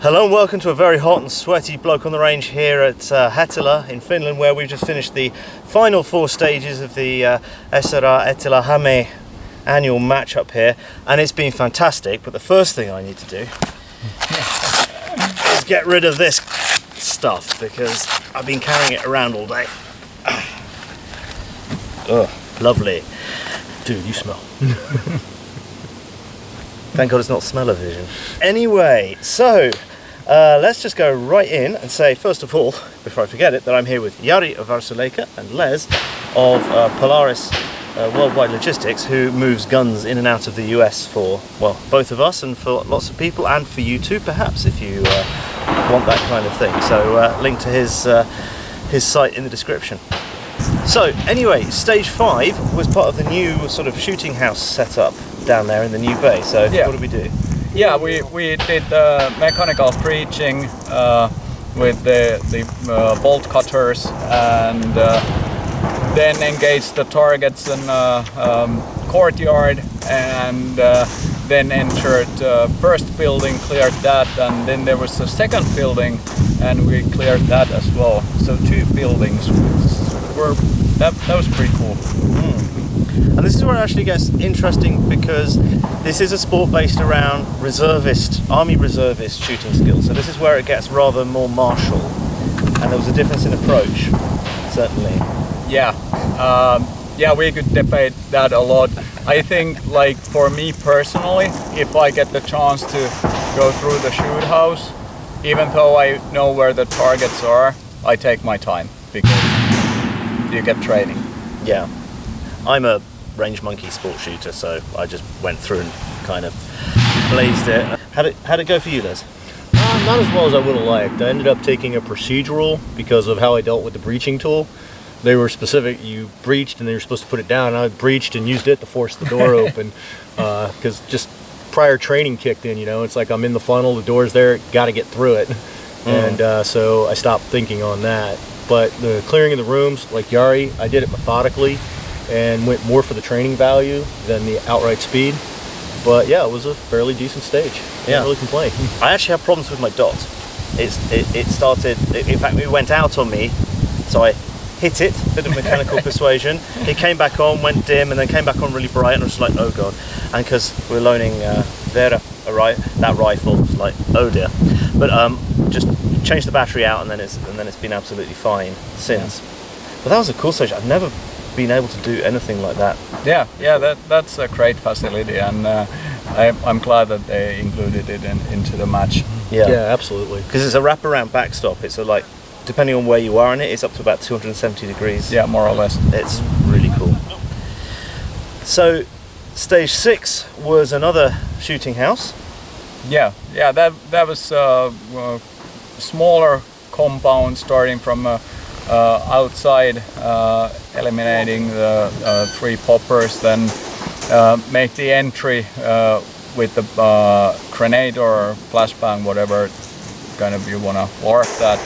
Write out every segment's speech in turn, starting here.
Hello and welcome to a very hot and sweaty bloke on the range here at Hätilä in Finland, where we've just finished the final 4 stages of the SRA Etelä-Häme annual match up here, and it's been fantastic. But the first thing I need to do is get rid of this stuff because I've been carrying it around all day. Ugh, lovely. Dude, you smell. Thank God it's not smell-o-vision. Anyway, so let's just go right in and say, first of all, before I forget it, that I'm here with Jari of Varusteleka and Les of Polaris Worldwide Logistics, who moves guns in and out of the US for, well, both of us and for lots of people, and for you too, perhaps, if you want that kind of thing. So link to his site in the description. So anyway, stage 5 was part of the new sort of shooting house setup down there in the new bay. So yeah. What did we do? Yeah, we did mechanical breaching with the bolt cutters, and then engaged the targets in courtyard, and then entered first building, cleared that, and then there was a second building, and we cleared that as well. So 2 buildings were that was pretty cool. And this is where it actually gets interesting, because this is a sport based around army reservist shooting skills. So this is where it gets rather more martial, and there was a difference in approach, certainly. Yeah, we could debate that a lot. I think, like, for me personally, if I get the chance to go through the shoot house, even though I know where the targets are, I take my time because you get training. Yeah, I'm a range monkey sport shooter, so I just went through and kind of blazed it. How'd it go for you, Les? Not as well as I would have liked. I ended up taking a procedural because of how I dealt with the breaching tool. They were specific. You breached and they were supposed to put it down. I breached and used it to force the door open because just prior training kicked in. You know, it's like I'm in the funnel, the door's there, got to get through it. And so I stopped thinking on that. But the clearing of the rooms, like Jari, I did it methodically and went more for the training value than the outright speed. But yeah, it was a fairly decent stage. Can't really complain. I actually have problems with my dot. It started, in fact, it went out on me, so I hit it, bit of mechanical persuasion. It came back on, went dim, and then came back on really bright, and I was like, oh god. And because we're loaning that rifle, it's like, oh dear. But just changed the battery out, and then it's been absolutely fine since. Yeah. But that was a cool stage. I've never been able to do anything like that. Yeah, that's a great facility, and I'm glad that they included it into the match. Yeah, absolutely. Because it's a wraparound backstop. It's like, depending on where you are in it, it's up to about 270 degrees. Yeah, more or less. It's really cool. So, stage 6 was another shooting house. Yeah, that was a smaller compound, starting from outside, eliminating the 3 poppers, then make the entry with the grenade or flashbang, whatever kind of you want to work that,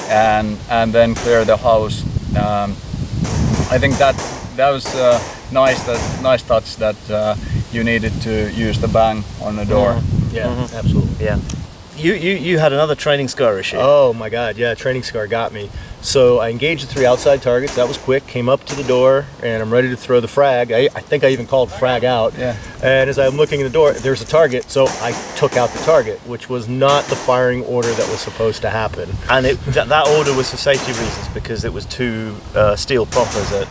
and then clear the house. I think that was nice touch that you needed to use the bang on the door. Yeah, absolutely. Yeah. You had another training scar issue. Oh my god, yeah, training scar got me. So I engaged the 3 outside targets, that was quick, came up to the door, and I'm ready to throw the frag. I think I even called frag out. Yeah. And as I'm looking at the door, there's a target, so I took out the target, which was not the firing order that was supposed to happen. And that order was for safety reasons, because it was 2 steel poppers at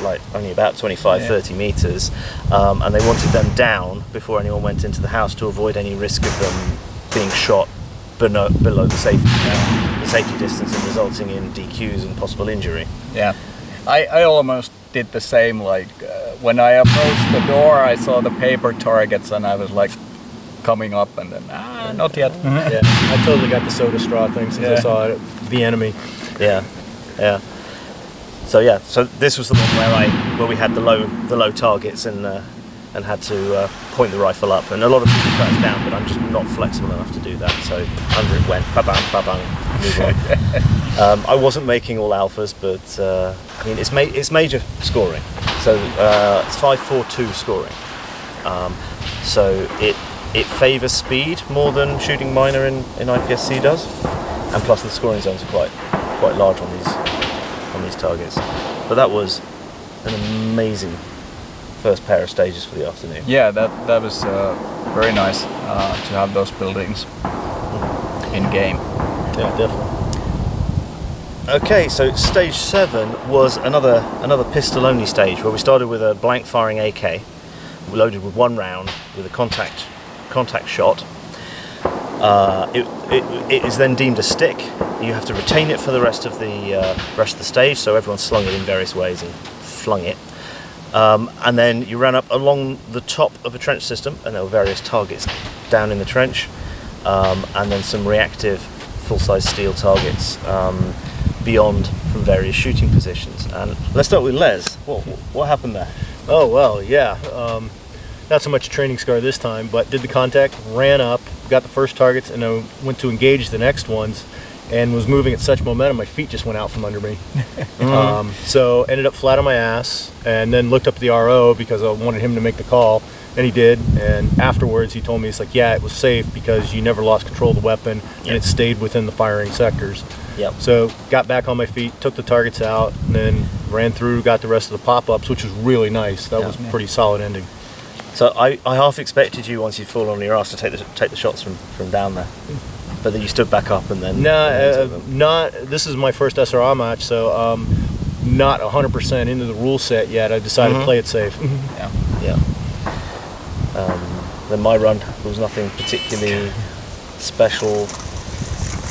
like only about 25-30 meters, and they wanted them down before anyone went into the house to avoid any risk of them being shot below the safety distance and resulting in DQs and possible injury. Yeah, I almost did the same. Like when I approached the door, I saw the paper targets, and I was like coming up, and then not yet. Yeah, I totally got the soda straw thing since I saw the enemy. Yeah. So this was the one where we had the low targets and had to point the rifle up, and a lot of people cut us down, but I'm just not flexible enough to do that, so under it went, ba-bang, ba-bang, move on. I wasn't making all alphas, but I mean, it's major scoring, so it's 5-4-2 scoring, so it favours speed more than shooting minor in IPSC does, and plus the scoring zones are quite large on these targets. But that was an amazing first pair of stages for the afternoon. Yeah, that was very nice to have those buildings in game. Yeah, definitely. Okay, so stage 7 was another pistol-only stage where we started with a blank-firing AK, loaded with 1 round with a contact shot. It is then deemed a stick. You have to retain it for the rest of the stage. So everyone slung it in various ways and flung it. And then you ran up along the top of a trench system, and there were various targets down in the trench, and then some reactive full-size steel targets beyond from various shooting positions. And let's start with Les. What happened there? Oh, well, yeah. Not so much a training scar this time, but did the contact, ran up, got the first targets, and I went to engage the next ones, and was moving at such momentum, my feet just went out from under me. So ended up flat on my ass, and then looked up at the RO because I wanted him to make the call, and he did. And afterwards, he told me, it's like, yeah, it was safe because you never lost control of the weapon, and it stayed within the firing sectors. Yep. So got back on my feet, took the targets out, and then ran through, got the rest of the pop-ups, which was really nice. That was a pretty solid ending. So I half expected you, once you'd fallen on your ass, to take the shots from down there, but then you stood back up and then. Not. This is my first SRA match, so not 100% into the rule set yet. I decided to play it safe. Yeah. Then my run, there was nothing particularly special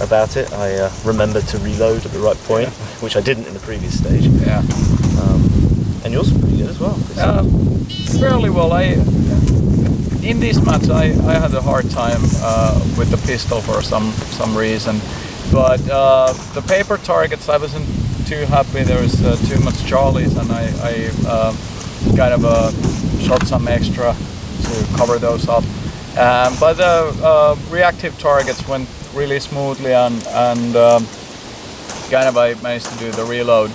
about it. I remembered to reload at the right point, which I didn't in the previous stage. Yeah. And yours was pretty good as well. Fairly well. In this match I had a hard time with the pistol for some reason, but the paper targets I wasn't too happy. There was too much Charlies, and I kind of shot some extra to cover those up. But the reactive targets went really smoothly, and kind of I managed to do the reload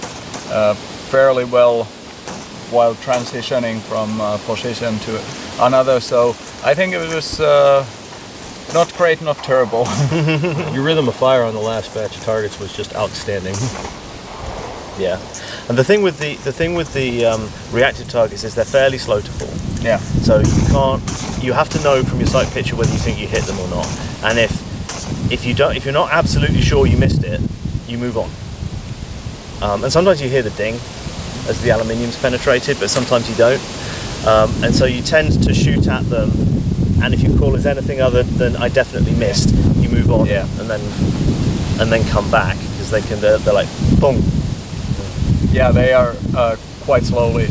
fairly well while transitioning from position to another. So I think it was not great, not terrible. Your rhythm of fire on the last batch of targets was just outstanding. Yeah, and the thing with the reactive targets is they're fairly slow to fall. Yeah. So you have to know from your sight picture whether you think you hit them or not. And if you're not absolutely sure you missed it, you move on. And sometimes you hear the ding as the aluminium's penetrated, but sometimes you don't. And so you tend to shoot at them, and if you call it anything other than I definitely missed, you move on and then come back, because they're like boom. Yeah, they are quite slowly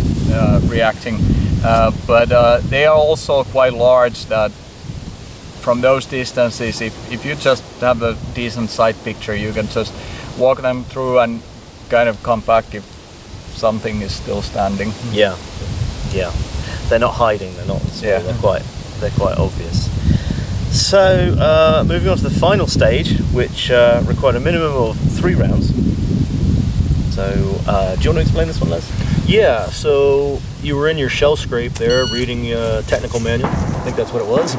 reacting, but they are also quite large. That from those distances, if you just have a decent sight picture, you can just walk them through and kind of come back if something is still standing. Yeah. They're not hiding. They're not. Small, They're quite obvious. So moving on to the final stage, which required a minimum of 3 rounds. So do you want to explain this one, Les? Yeah. So you were in your shell scrape there, reading technical manual. I think that's what it was.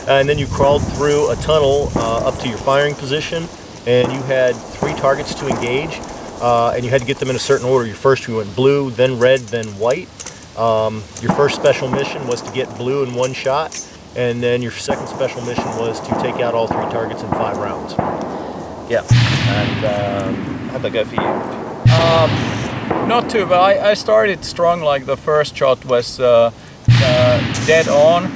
And then you crawled through a tunnel up to your firing position, and you had 3 targets to engage. And you had to get them in a certain order. Your first you went blue, then red, then white. Your first special mission was to get blue in 1 shot, and then your second special mission was to take out all 3 targets in 5 rounds. Yeah. And how'd that go for you? Not too bad. I started strong. Like the first shot was dead on,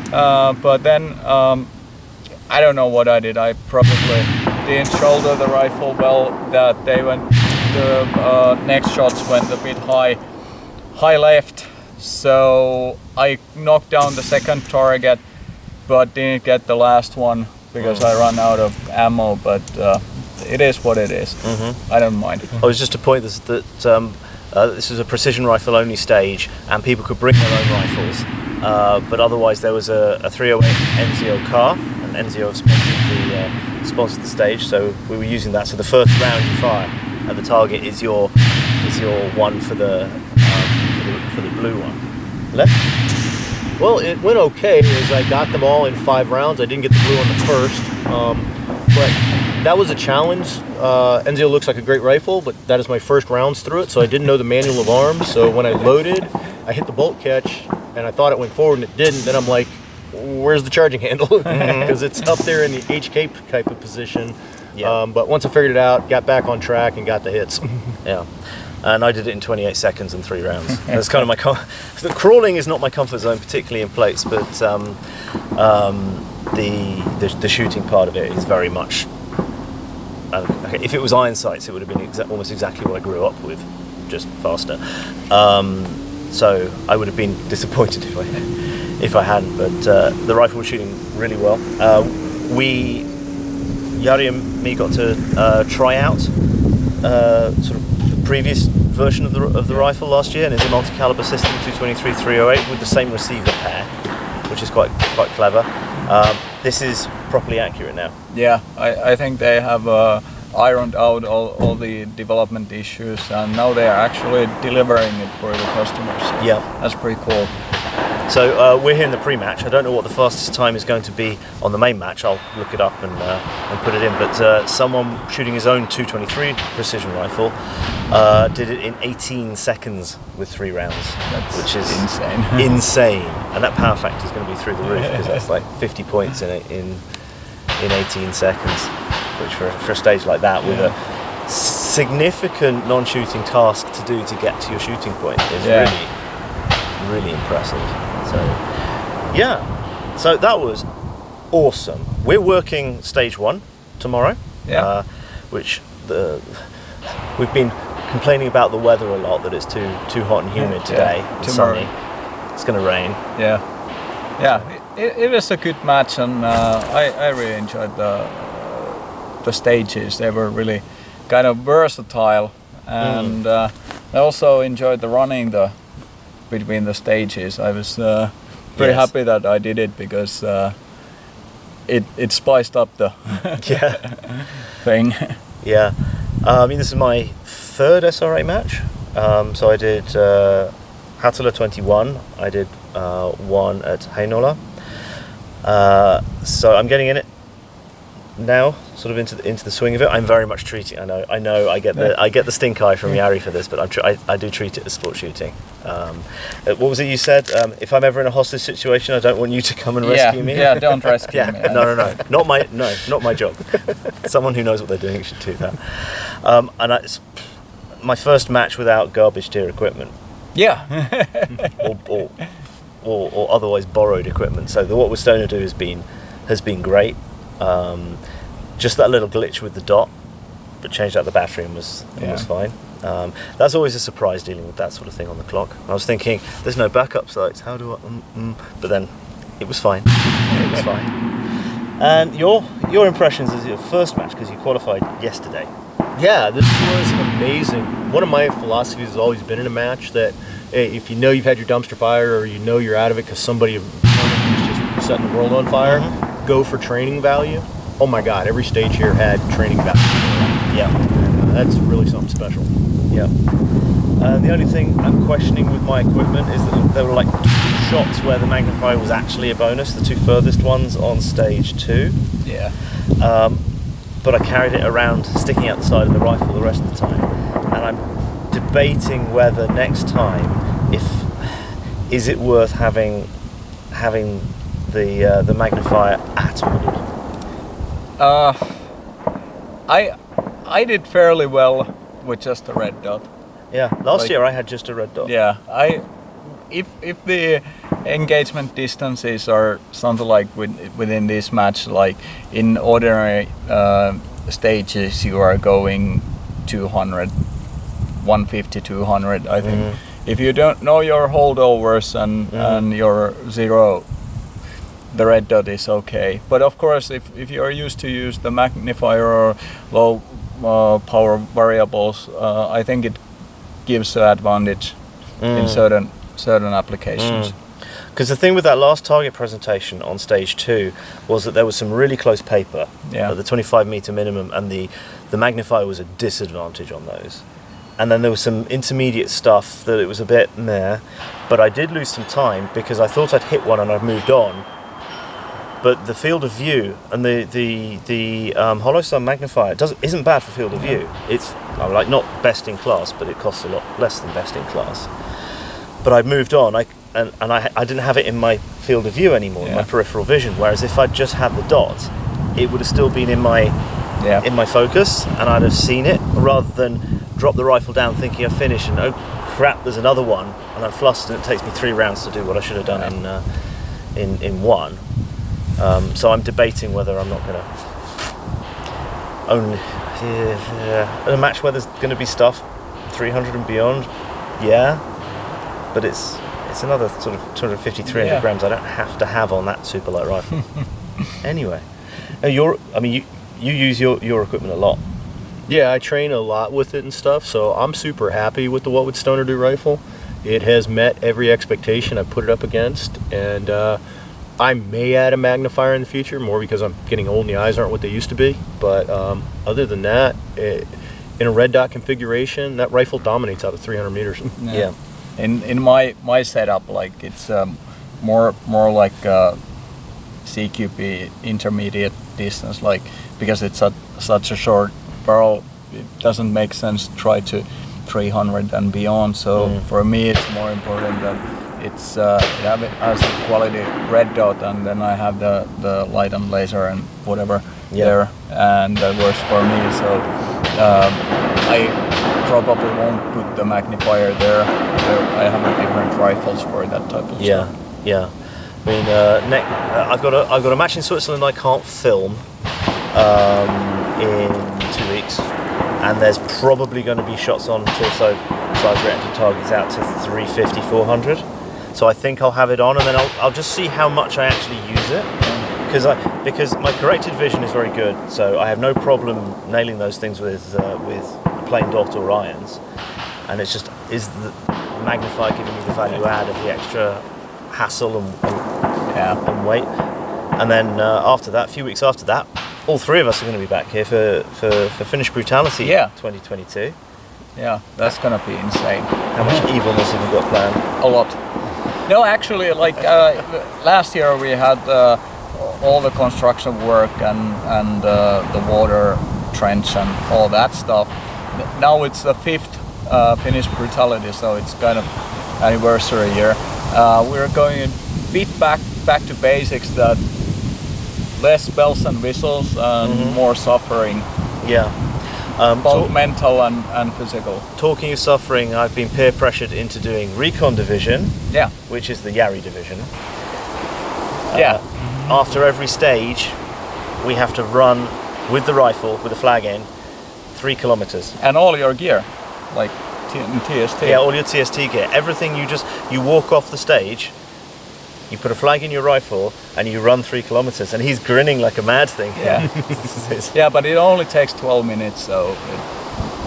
but then I don't know what I did. I probably didn't shoulder the rifle well. That they went. The next shots went a bit high left, so I knocked down the second target, but didn't get the last one because I ran out of ammo. But it is what it is. I don't mind. I was just to point this that this is a precision rifle only stage, and people could bring their own rifles, but otherwise there was a 308 NZO car, and NZO sponsored the stage, so we were using that. So the first round you fire at the target is your one for the blue one. Left? Well, it went okay as I got them all in 5 rounds. I didn't get the blue on the first, but that was a challenge. Enzio looks like a great rifle, but that is my first rounds through it, so I didn't know the manual of arms. So when I loaded, I hit the bolt catch, and I thought it went forward, and it didn't. Then I'm like, where's the charging handle? Because it's up there in the HK type of position. Yeah. But once I figured it out, got back on track and got the hits. Yeah. And I did it in 28 seconds and 3 rounds. That's kind of my the crawling is not my comfort zone, particularly in plates, but the shooting part of it is very much. Okay, if it was iron sights, it would have been almost exactly what I grew up with, just faster. So I would have been disappointed if I hadn't. But the rifle was shooting really well. Jari and me got to try out sort of the previous version of the rifle last year, and it's a multi-caliber system, 223-308 with the same receiver pair, which is quite clever. This is properly accurate now. Yeah, I think they have ironed out all the development issues, and now they are actually delivering it for the customers. So yeah, that's pretty cool. So we're here in the pre-match. I don't know what the fastest time is going to be on the main match. I'll look it up and put it in. But someone shooting his own 223 precision rifle did it in 18 seconds with 3 rounds, which is insane. Insane. And that power factor is going to be through the roof because that's like 50 points in 18 seconds, which for a stage like that with a significant non-shooting task to do to get to your shooting point is really impressive. So yeah, so that was awesome. We're working stage 1 tomorrow, which we've been complaining about the weather a lot, that it's too hot and humid today, and sunny. It's going to rain. It is a good match, and I really enjoyed the stages. They were really kind of versatile, and I also enjoyed the running between the stages. I was very happy that I did it because it spiced up the thing. Yeah. I mean, this is my 3rd SRA match. So I did Hätilä 21. I did one at Heinola. So I'm getting in it now, sort of into the swing of it. I'm very much treating. I know. I get the stink eye from Jari for this, but I do treat it as sport shooting. What was it you said? If I'm ever in a hostage situation, I don't want you to come and rescue me. Yeah, don't rescue me. No, not my job. Someone who knows what they're doing should do that. And it's my first match without garbage tier equipment. Yeah. or otherwise borrowed equipment. So what we're starting to do has been great. Just that little glitch with the dot, but changed out the battery and was fine. That's always a surprise dealing with that sort of thing on the clock. I was thinking, there's no backup sites. How do I? But then it was fine. It was fine. And your impressions of your first match, because you qualified yesterday. Yeah, this was amazing. One of my philosophies has always been in a match that, hey, if you know you've had your dumpster fire, or you know you're out of it because somebody is just setting the world on fire, go for training value. Oh my God, every stage here had training value. Yeah. That's really something special. Yeah. The only thing I'm questioning with my equipment is that there were like 2 shots where the magnifier was actually a bonus, the 2 furthest ones on stage 2. Yeah. But I carried it around sticking out the side of the rifle the rest of the time. And I'm debating whether next time, is it worth having the magnifier at all? I did fairly well with just a red dot. Yeah, last year I had just a red dot. Yeah, if the engagement distances are something like within this match, like in ordinary stages, you are going 200, 150, 200. I think if you don't know your holdovers and your zero, the red dot is okay. But of course, if you are used to use the magnifier or low power variables, I think it gives an advantage in certain applications. Because the thing with that last target presentation on stage 2 was that there was some really close paper at the 25 meter minimum, and the magnifier was a disadvantage on those. and then there was some intermediate stuff that it was a bit meh, but I did lose some time because I thought I'd hit one and I'd moved on. But the field of view and the hollow sun magnifier isn't bad for field of view. It's like not best in class, but it costs a lot less than best in class. But I moved on, I didn't have it in my field of view anymore, in my peripheral vision. Whereas if I'd just had the dot, it would have still been in my focus, and I'd have seen it, rather than drop the rifle down thinking I've finished and oh crap, there's another one, and I'm flustered and it takes me 3 rounds to do what I should have done in one. So I'm debating whether I'm not going to only in a match where there's going to be stuff 300 and beyond, but it's another sort of 250, 300 grams I don't have to have on that super light rifle. Anyway, you use your equipment a lot. Yeah, I train a lot with it and stuff, so I'm super happy with the What Would Stoner Do rifle. It has met every expectation I put it up against, and I may add a magnifier in the future, more because I'm getting old and the eyes aren't what they used to be. But other than that, in a red dot configuration, that rifle dominates out of 300 meters. Yeah. In my setup, like it's more like CQB intermediate distance, like because it's such a short barrel, it doesn't make sense to try to 300 and beyond. So for me, it's more important that it has a quality red dot, and then I have the light and laser and whatever there, and that works for me. So I probably won't put the magnifier there. I have a different rifles for that type of stuff. Yeah. I mean, I've got a match in Switzerland I can't film in 2 weeks, and there's probably going to be shots on torso size reactive targets out to 350, 400. So I think I'll have it on, and then I'll just see how much I actually use it, because my corrected vision is very good, so I have no problem nailing those things with a plain dot or irons, and it's just is the magnifier giving me the value add of the extra hassle and weight. And then after that, a few weeks after that, all 3 of us are going to be back here for Finnish Brutality 2022. Yeah, that's gonna be insane. How much evilness have you got planned? A lot. No, actually, like last year we had all the construction work and the water trench and all that stuff. Now it's the 5th Finnish Brutality, so it's kind of anniversary year. We're going a bit back to basics, that less bells and whistles and more suffering. Yeah. Both mental and physical. Talking of suffering, I've been peer pressured into doing Recon Division, which is the Jari division. After every stage, we have to run with the rifle, with the flag in, 3 kilometers. And all your gear, like TST. Yeah, all your TST gear. Everything you walk off the stage, you put a flag in your rifle, and you run 3 kilometers. And he's grinning like a mad thing. Yeah. Yeah, but it only takes 12 minutes, so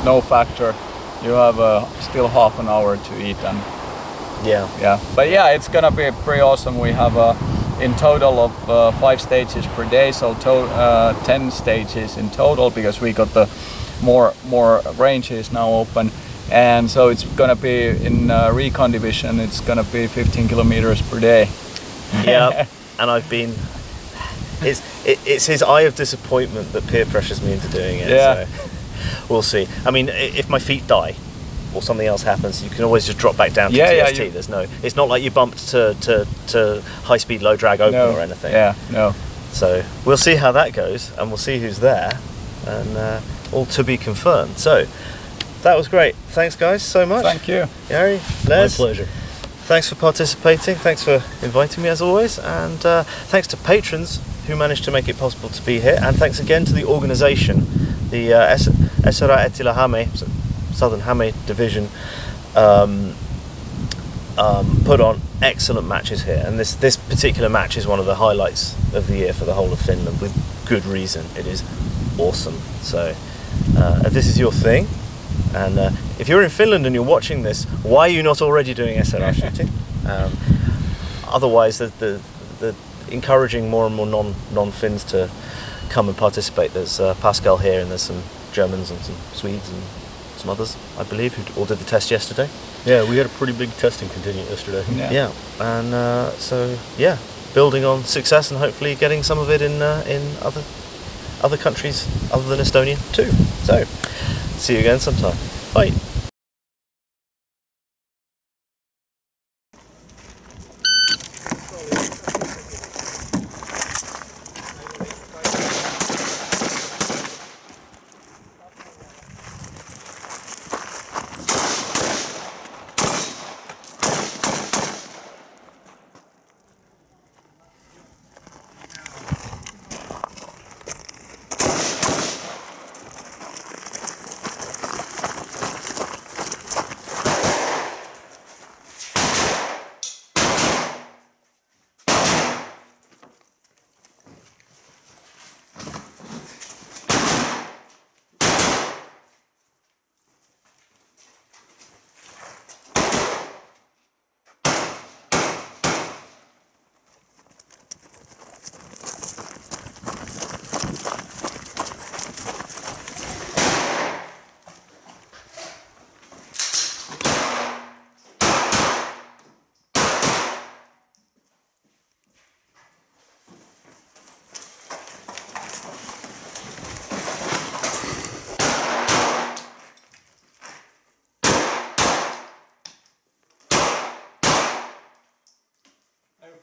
no factor. You have still half an hour to eat, and But yeah, it's gonna be pretty awesome. We have in total of 5 stages per day, so 10 stages in total, because we got the more ranges now open. And so it's gonna be in Recon Division. It's gonna be 15 kilometers per day. Yeah, and I've been. It's his eye of disappointment that peer pressures me into doing it. Yeah. So we'll see. I mean, if my feet die or something else happens, you can always just drop back down to TST. There's no. It's not like you bumped to high speed, low drag open or anything. Yeah. No. So we'll see how that goes, and we'll see who's there, and all to be confirmed. So that was great. Thanks, guys, so much. Thank you, Jari, Les. My pleasure. Thanks for participating, thanks for inviting me as always, and thanks to patrons who managed to make it possible to be here, and thanks again to the organisation, the SRA Etelä-Häme, Southern Häme Division, put on excellent matches here, and this particular match is one of the highlights of the year for the whole of Finland, with good reason. It is awesome. So if this is your thing, and if you're in Finland and you're watching this, why are you not already doing SRA shooting? Otherwise, the encouraging more and more non-Finns to come and participate. There's Pascal here, and there's some Germans and some Swedes and some others, I believe, who all did the test yesterday. Yeah, we had a pretty big testing contingent yesterday. Yeah, and so yeah, building on success and hopefully getting some of it in other countries other than Estonia too. So, see you again sometime. Bye.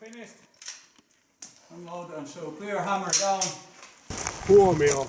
Finished. Unload and show clear, hammer down. Huomio.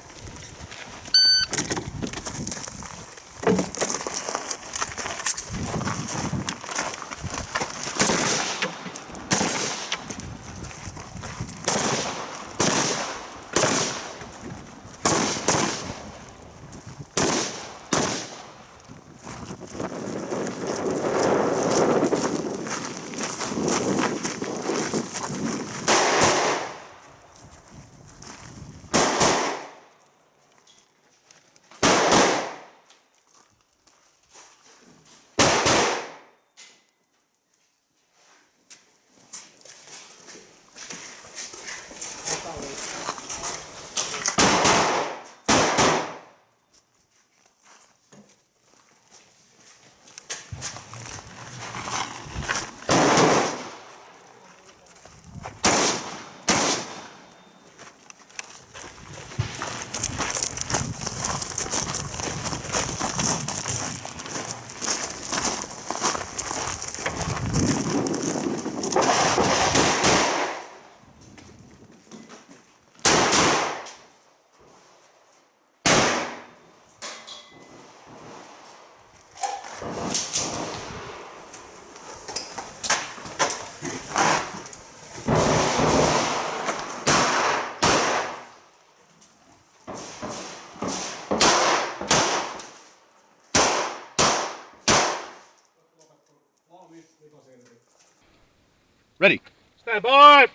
Ready. Stand by!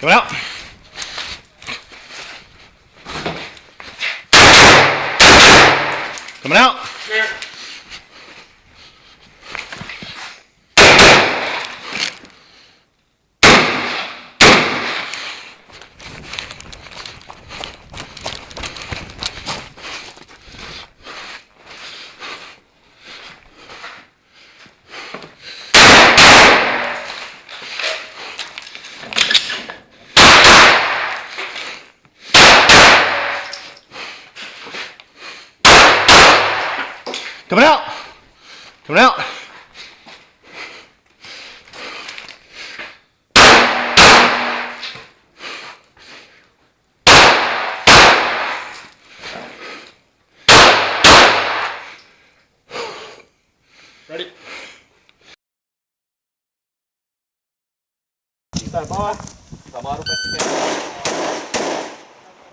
Coming out. Coming out. Clear. Coming out. Coming out. Ready? Stand by. Samaa rupesi tekemään.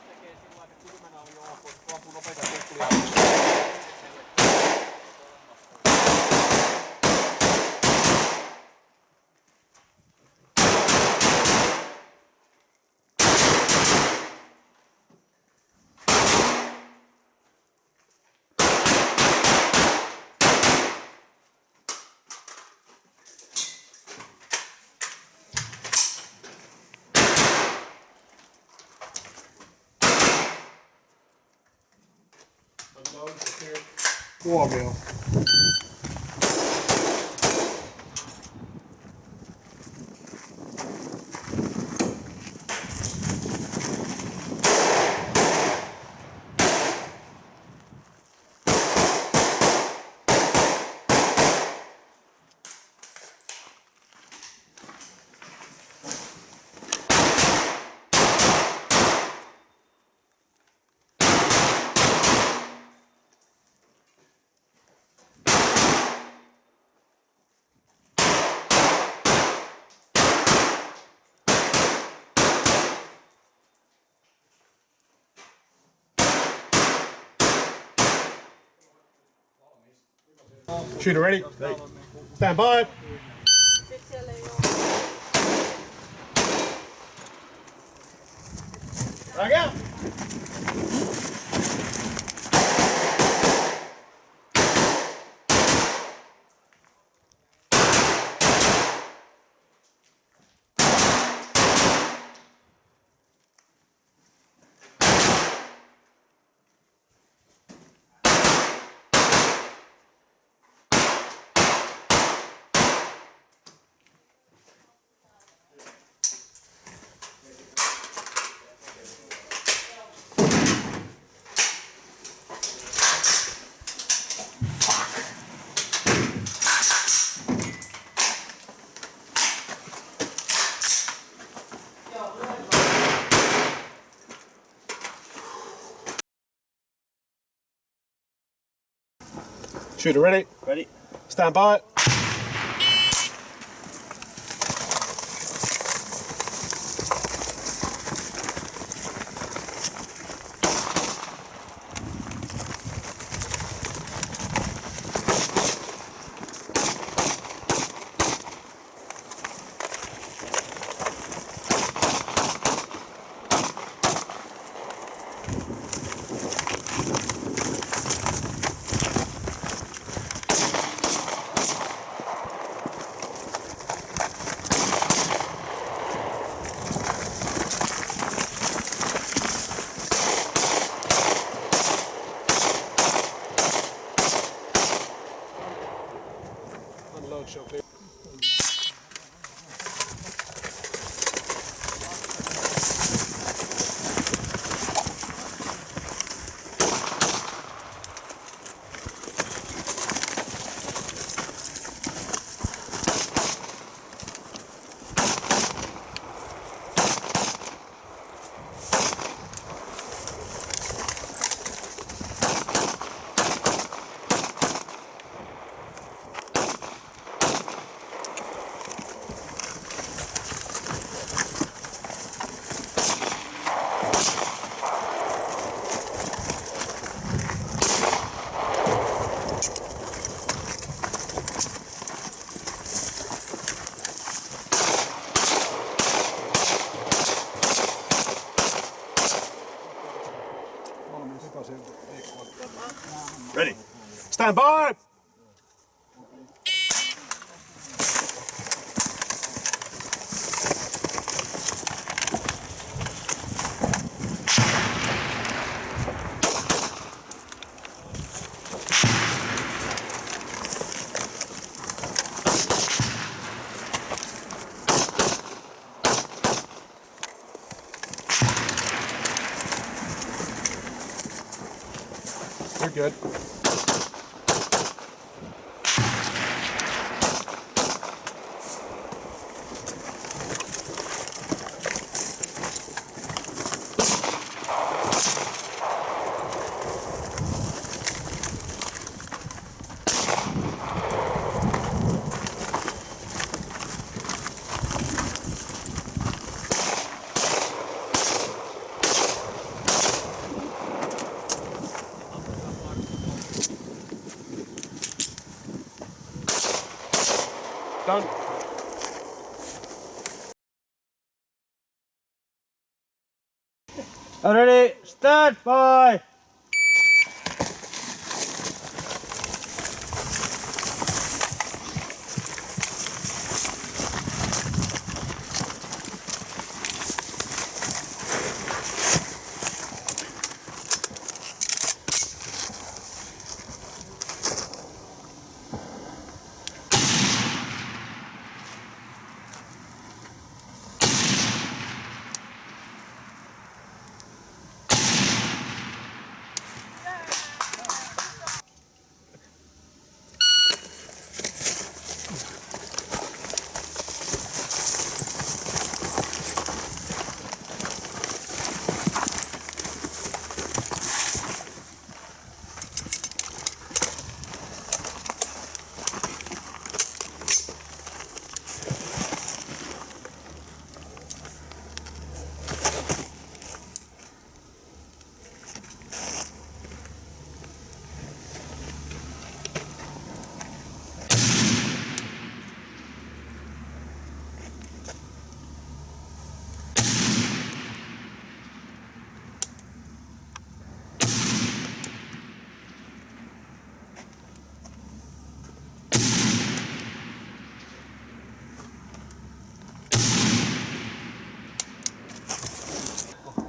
Tekee sillä lailla, että kylmänä oli ok, kun ampuu nopeita kukkulia. Huomio. Shooter ready? Ready. Stand by. Back out. Shooter ready? Ready? Stand by. Unload show clear. Ready? Stand by. You're good. Done. Ready, stand by!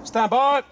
Stand by.